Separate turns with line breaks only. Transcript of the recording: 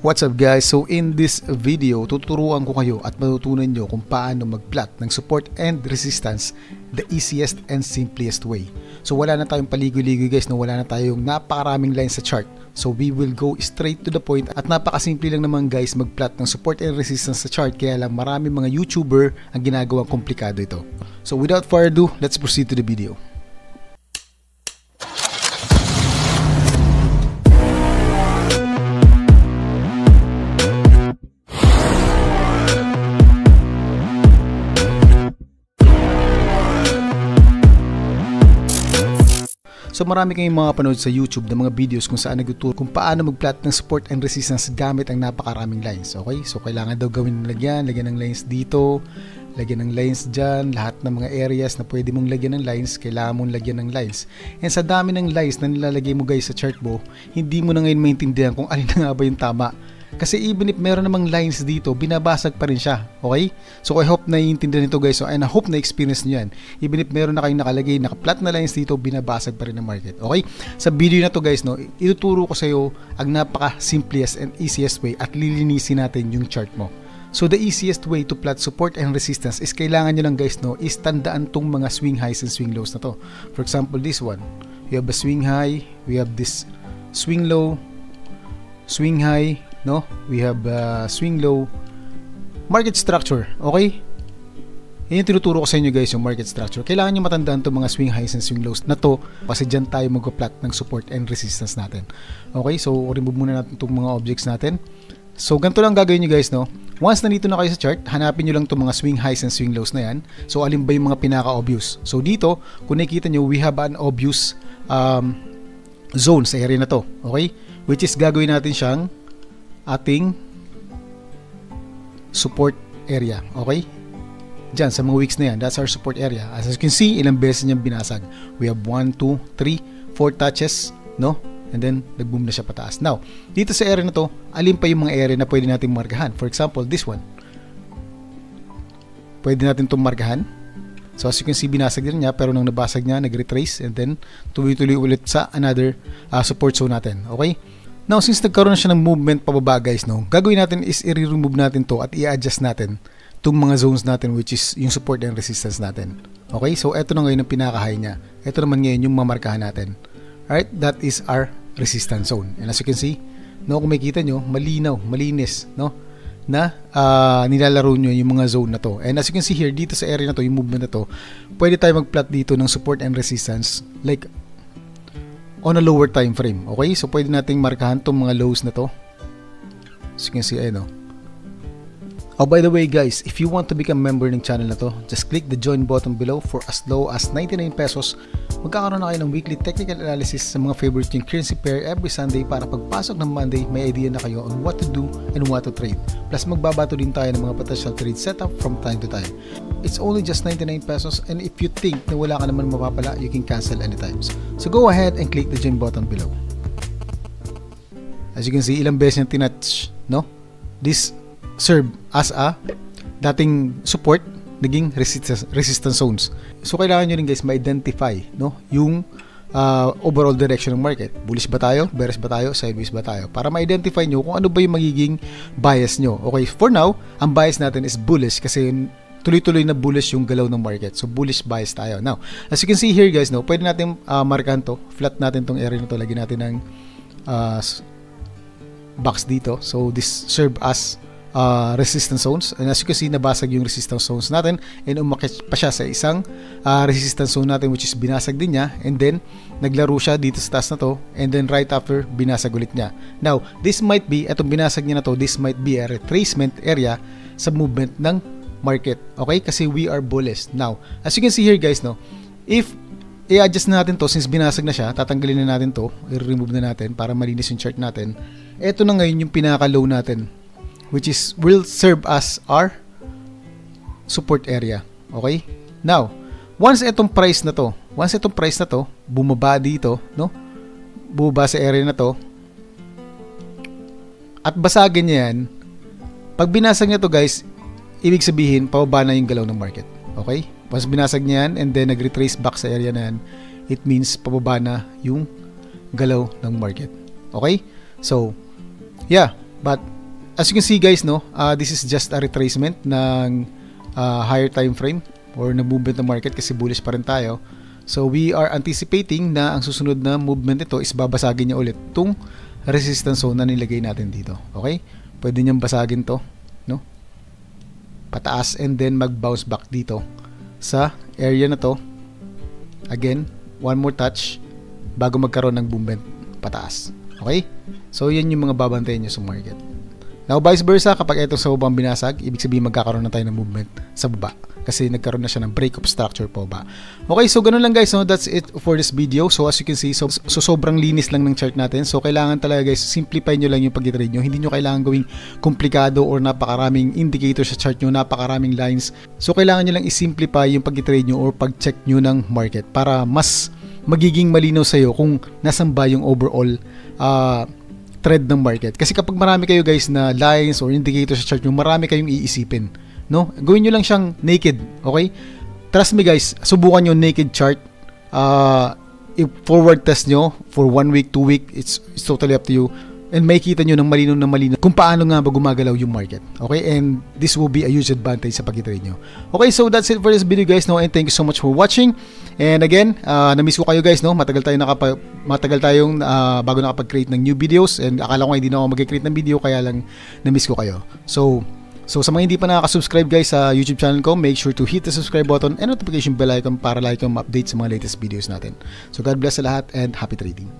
What's up guys? So in this video, tuturuan ko kayo at matutunan nyo kung paano mag-plot ng support and resistance the easiest and simplest way. So wala na tayong paligoy-ligoy guys, wala na tayong napakaraming lines sa chart. So we will go straight to the point at napakasimple lang naman guys mag-plot ng support and resistance sa chart, kaya lang maraming mga YouTuber ang ginagawang komplikado ito. So without further ado, let's proceed to the video. So marami kayong mga panood sa YouTube ng mga videos kung saan nagtuturo kung paano mag-plot ng support and resistance gamit ang napakaraming lines. Okay? So kailangan daw gawin ng lagyan ng lines dito, lagyan ng lines dyan, lahat ng mga areas na pwede mong lagyan ng lines, kailangan mong lagyan ng lines. And sa dami ng lines na nilalagay mo guys sa chart mo, hindi mo na ngayon maintindihan kung alin na nga ba yung tama. Kasi even if meron namang lines dito, binabasag pa rin siya. Okay? So I hope na iintindihan nito guys. So, and I hope na experience nyo yan. Even if meron na kayong nakalagay, naka-plot na lines dito, binabasag pa rin ang market. Okay? Sa video na to guys, ituturo ko sa iyo ang napaka-simplest and easiest way at lilinisin natin yung chart mo. So the easiest way to plot support and resistance is kailangan nyo lang guys is tandaan tong mga swing highs and swing lows na to. For example, this one. We have a swing high, we have this swing low, swing high, no? We have swing low, market structure. Okay? Yan yung tinuturo ko sa inyo guys, yung market structure. Kailangan nyo matandaan itong mga swing highs and swing lows na to kasi dyan tayo mag-plot ng support and resistance natin. Okay? So remove muna natin itong mga objects natin. So ganito lang gagawin nyo guys, no? Once nandito na kayo sa chart, hanapin nyo lang itong mga swing highs and swing lows na yan. So alin ba yung mga pinaka-obvious? So dito, kung nakikita nyo, we have an obvious zone sa area na to. Okay? Which is gagawin natin siyang ating support area. Okay? Diyan sa mga wicks na yan, that's our support area. As you can see, ilang beses niyang binasag. We have 1, 2, 3, 4 touches, no? And then nag-boom na siya pataas. Now, dito sa area na to, alin pa yung mga area na pwede natin markahan? For example, this one. Pwede natin itong markahan. So as you can see, binasag din niya, pero nang nabasag niya, nag-retrace and then tuloy-tuloy ulit sa another support zone natin. Okay? Now, since nagkaroon na siya ng movement pababa guys, no, gagawin natin is i-remove natin to at i-adjust natin itong mga zones natin, which is yung support and resistance natin. Okay? So, eto na ngayon ang pinaka-high niya. Eto naman ngayon yung mamarkahan natin. Alright? That is our resistance zone. And as you can see, no, kung makikita nyo, malinaw, malinis, no, na nilalaro nyo yung mga zone na to. And as you can see here, dito sa area na to, yung movement na to, pwede tayo mag-plot dito ng support and resistance like on a lower time frame. Okay? So pwede nating markahan tong mga lows na to. As you can see, ayun, no. Oh, by the way guys, if you want to become member ng channel na to, just click the join button below. For as low as 99 pesos, magkakaroon na kayo ng weekly technical analysis sa mga favorite yung currency pair every Sunday para pagpasok ng Monday, may idea na kayo on what to do and what to trade. Plus magbabato din tayo ng mga potential trade setup from time to time. It's only just 99 pesos, and if you think na wala ka naman mapapala, you can cancel anytime. So go ahead and click the join button below. As you can see, ilang beses yung tinouch, no? This serve as a dating support, naging resistance zones. So kailangan nyo rin guys ma-identify, no, yung overall direction ng market. Bullish ba tayo? Bearish ba tayo? Sideways ba tayo? Para ma-identify nyo kung ano ba yung magiging bias nyo. Okay, for now, ang bias natin is bullish kasi tuloy-tuloy na bullish yung galaw ng market. So bullish bias tayo. Now, as you can see here guys, no, pwede natin markahan to, flat natin tong area na to, lagyan natin ng box dito. So this serve as resistance zones, and as you can see, nabasag yung resistance zones natin and umakit pa siya sa isang resistance zone natin, which is binasag din niya, and then naglaro siya dito sa taas na to, and then right after binasag ulit niya. Now this might be, etong binasag niya na to, this might be a retracement area sa movement ng market. Okay, kasi we are bullish. Now as you can see here guys, no, if i-adjust na natin to, since binasag na siya, tatanggalin na natin to, i-remove na natin para malinis yung chart natin. Eto na ngayon yung pinaka-low natin, which is will serve as our support area. Okay? Now, once itong price na to bumaba dito, no? Bumaba sa area na to at basagin niya yan, pag binasag niya to guys, ibig sabihin pababa na yung galaw ng market. Okay? Once binasag niya yan and then nag-retrace back sa area na yan, it means pababa na yung galaw ng market. Okay? So, yeah, but as you can see guys, no, this is just a retracement ng higher time frame or na movement ng market kasi bullish pa rin tayo. So we are anticipating na ang susunod na movement nito is babasagin niya ulit itong resistance zone na nilagay natin dito. Okay? Pwede niyang basagin to, no? Pataas and then mag-bounce back dito sa area na to. Again, one more touch bago magkaroon ng movement pataas. Okay? So yan yung mga babantayan niyo sa market. Now, vice versa, kapag itong sa baba binasag, ibig sabihin magkakaroon na tayo ng movement sa baba kasi nagkaroon na siya ng break of structure po ba. Okay, so ganun lang guys, no? That's it for this video. So as you can see, so sobrang linis lang ng chart natin. So kailangan talaga guys, simplify nyo lang yung pag-trade nyo. Hindi nyo kailangan gawing komplikado or napakaraming indicator sa chart nyo, napakaraming lines. So kailangan nyo lang i-simplify yung pag-trade nyo or pag-check nyo ng market para mas magiging malinaw sa'yo kung nasan ba yung overall trend ng market. Kasi kapag marami kayo guys na lines or indicators sa chart nyo, marami kayong iisipin, no? Gawin nyo lang siyang naked, okay? Trust me guys, subukan nyo naked chart. Forward test nyo for 1 week, 2 week, it's totally up to you. And makikita nyo ng malinaw kung paano nga ba gumagalaw yung market. Okay? And this will be a huge advantage sa pag-trade nyo. Okay, so that's it for this video guys, no? And thank you so much for watching. And again, na-miss ko kayo guys, no? Matagal tayong bago nakapag-create ng new videos. And akala ko hindi na ako mag-create ng video, kaya lang na-miss ko kayo. So sa mga hindi pa nakaka-subscribe guys sa YouTube channel ko, make sure to hit the subscribe button and notification bell icon para like kayong ma-update sa mga latest videos natin. So God bless sa lahat and happy trading.